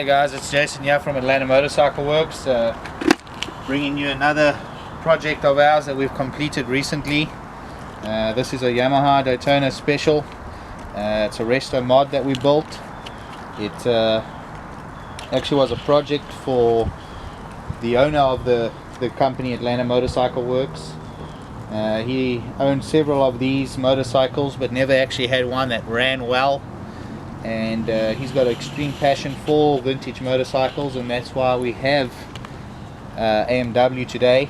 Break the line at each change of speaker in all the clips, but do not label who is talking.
G'day guys, it's Jason here from Atlanta Motorcycle Works, bringing you another project of ours that we've completed recently. This is a Yamaha Daytona Special. It's a resto mod that we built. It actually was a project for the owner of the company Atlanta Motorcycle Works. He owned several of these motorcycles but never actually had one that ran well. And he's got an extreme passion for vintage motorcycles, and that's why we have AMW today,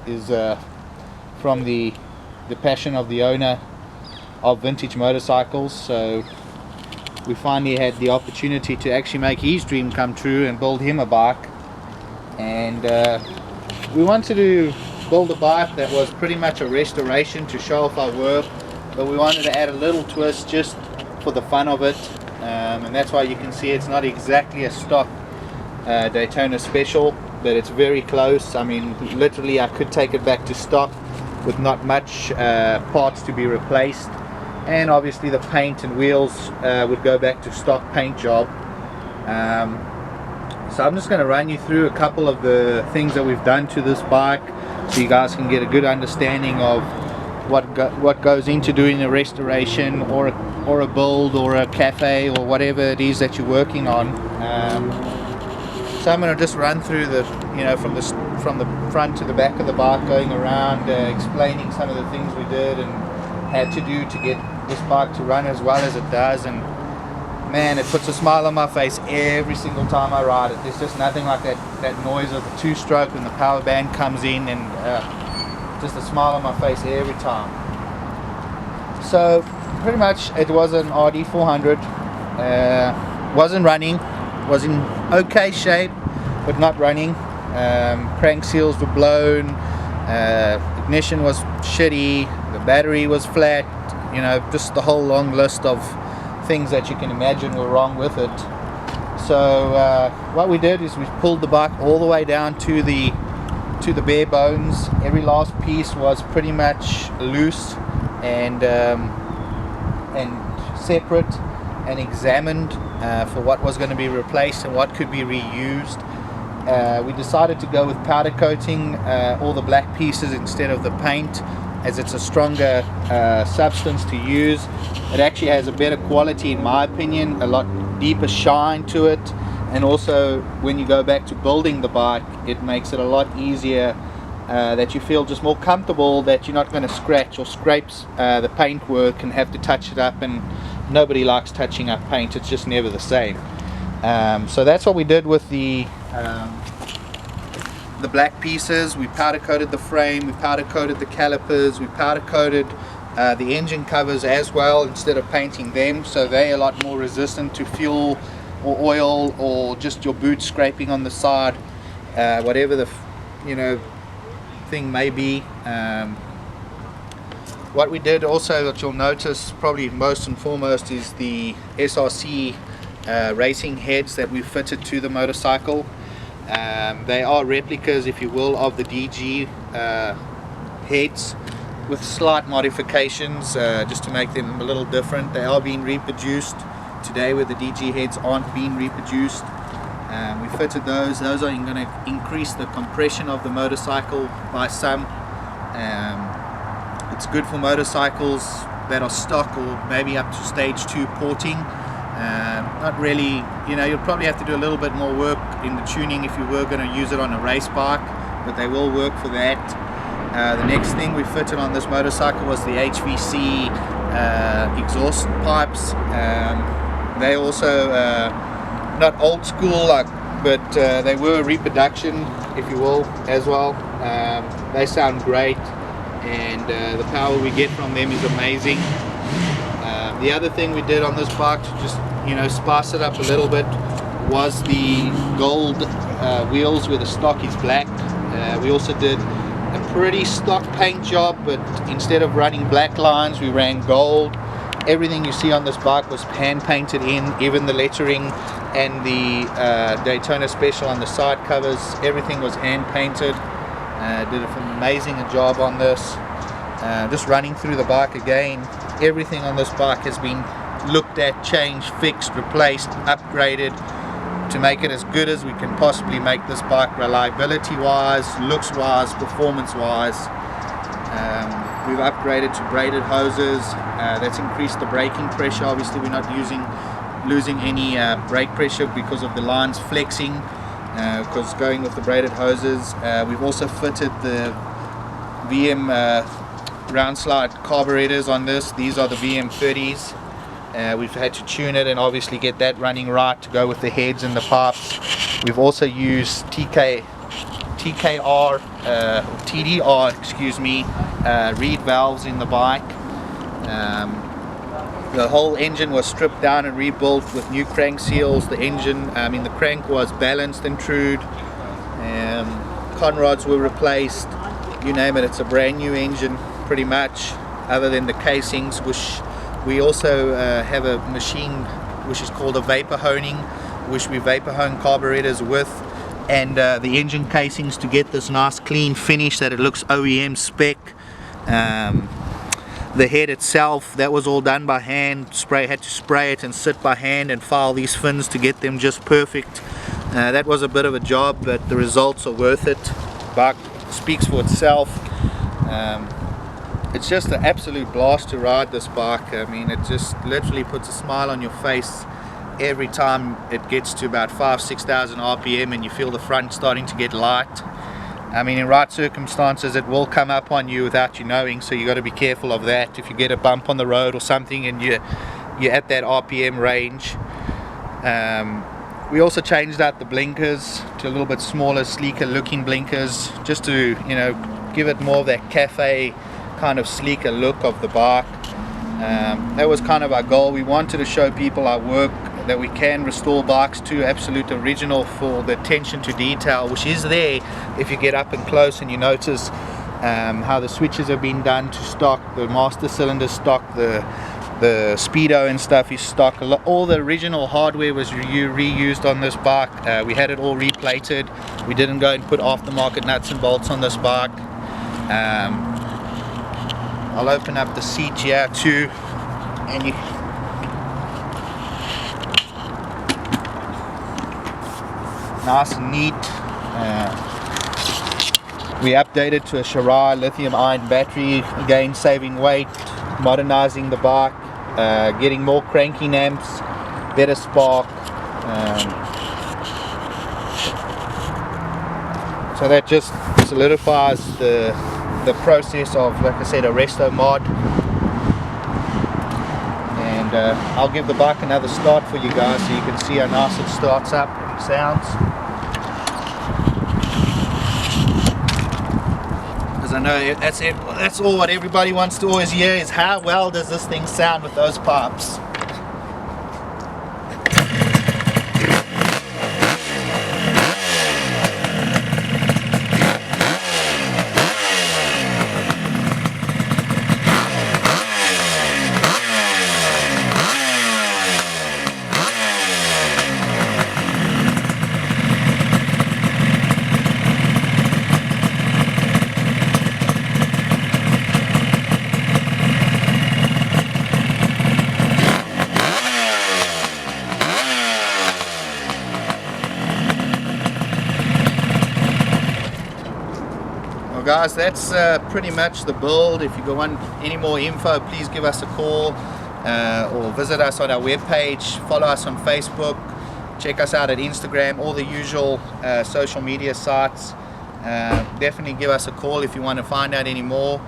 is from the passion of the owner of vintage motorcycles. So we finally had the opportunity to actually make his dream come true and build him a bike. And we wanted to build a bike that was pretty much a restoration to show off our work, but we wanted to add a little twist just for the fun of it. And that's why you can see it's not exactly a stock Daytona Special, but it's very close. I mean, literally I could take it back to stock with not much parts to be replaced, and obviously the paint and wheels would go back to stock paint job. So I'm just going to run you through a couple of the things that we've done to this bike so you guys can get a good understanding of what goes into doing a restoration or a build or a cafe or whatever it is that you're working on. So I'm going to just run through the, from the front to the back of the bike, going around explaining some of the things we did and had to do to get this bike to run as well as it does. And man, it puts a smile on my face every single time I ride it. There's just nothing like that noise of the two-stroke when the power band comes in, and just a smile on my face every time. So pretty much it was an RD400. Wasn't running, was in okay shape but not running. Crank seals were blown, ignition was shitty, the battery was flat, just the whole long list of things that you can imagine were wrong with it. So what we did is we pulled the bike all the way down to the bare bones. Every last piece was pretty much loose and separate and examined for what was going to be replaced and what could be reused. We decided to go with powder coating all the black pieces instead of the paint, as it's a stronger substance to use. It actually has a better quality, in my opinion, a lot deeper shine to it, and also when you go back to building the bike, it makes it a lot easier, that you feel just more comfortable that you're not going to scratch or scrape the paint work and have to touch it up, and nobody likes touching up paint. It's just never the same. So that's what we did with the black pieces. We powder coated the frame, we powder coated the calipers, we powder coated the engine covers as well instead of painting them, so they're a lot more resistant to fuel or oil or just your boot scraping on the side, whatever the thing may be. What we did also that you'll notice probably most and foremost is the SRC racing heads that we fitted to the motorcycle. They are replicas, if you will, of the DG heads with slight modifications just to make them a little different. They are being reproduced today where the DG heads aren't being reproduced. We fitted those. Those are going to increase the compression of the motorcycle by some. It's good for motorcycles that are stock or maybe up to stage 2 porting. Not really, you'll probably have to do a little bit more work in the tuning if you were going to use it on a race bike, but they will work for that. The next thing we fitted on this motorcycle was the Hpc Exhaust Pipes. They also not old school, but they were reproduction, if you will, as well. They sound great, and the power we get from them is amazing. The other thing we did on this bike to just spice it up a little bit was the gold wheels where the stock is black. We also did a pretty stock paint job, but instead of running black lines we ran gold. Everything you see on this bike was hand painted in, even the lettering and the Daytona Special on the side covers, everything was hand painted. Did an amazing job on this. Just running through the bike again, everything on this bike has been looked at, changed, fixed, replaced, upgraded. to make it as good as we can possibly make this bike, reliability wise, looks wise, performance wise. We've upgraded to braided hoses. That's increased the braking pressure. Obviously we're not losing any brake pressure because of the lines flexing, because going with the braided hoses. We've also fitted the VM round slide carburetors on this. These are the VM30s. We've had to tune it and obviously get that running right to go with the heads and the pipes. We've also used TDR, excuse me, reed valves in the bike. The whole engine was stripped down and rebuilt with new crank seals. The engine, the crank was balanced and trued. Conrods were replaced. You name it, it's a brand new engine pretty much, other than the casings, which we also have a machine which is called a vapor honing, which we vapor hone carburetors with, and the engine casings to get this nice clean finish that it looks OEM spec. The head itself, that was all done by hand. Had to spray it and sit by hand and file these fins to get them just perfect. That was a bit of a job, but the results are worth it. Bike speaks for itself. It's just an absolute blast to ride this bike. I mean, it just literally puts a smile on your face every time it gets to about 5,000–6,000 RPM and you feel the front starting to get light. I mean, in right circumstances it will come up on you without you knowing, so you got to be careful of that. If you get a bump on the road or something and you're at that RPM range. We also changed out the blinkers to a little bit smaller, sleeker looking blinkers, just to, you know, give it more of that cafe kind of sleeker look of the bike. That was kind of our goal. We wanted to show people our work, that we can restore bikes to absolute original for the attention to detail, which is there if you get up and close and you notice how the switches have been done to stock, the master cylinder stock, the speedo and stuff is stock. All the original hardware was reused on this bike. We had it all replated. We didn't go and put aftermarket nuts and bolts on this bike. I'll open up the seat here too, and you nice and neat. We updated to a Shirai lithium ion battery, again saving weight, modernizing the bike, getting more cranking amps, better spark. So that just solidifies the process of, like I said, a restomod. And I'll give the bike another start for you guys so you can see how nice it starts up and sounds. Because I know that's all what everybody wants to always hear, is how well does this thing sound with those pipes. Guys, that's pretty much the build. If you want any more info, please give us a call or visit us on our webpage, follow us on Facebook, check us out at Instagram, all the usual social media sites. Definitely give us a call if you want to find out any more.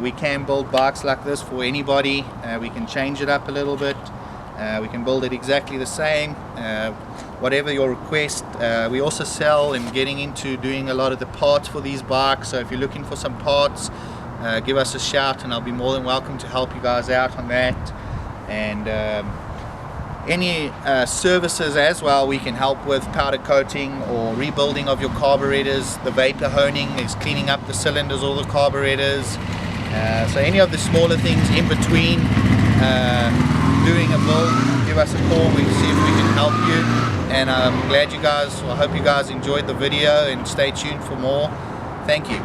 We can build bikes like this for anybody. We can change it up a little bit. We can build it exactly the same, whatever your request. We also sell and getting into doing a lot of the parts for these bikes, so if you're looking for some parts, give us a shout and I'll be more than welcome to help you guys out on that. And any services as well we can help with, powder coating or rebuilding of your carburetors. The vapor honing is cleaning up the cylinders or the carburetors. So any of the smaller things in between doing a build, give us a call, we can see if we can help you. And I'm glad you guys, I hope you guys enjoyed the video, and stay tuned for more. Thank you.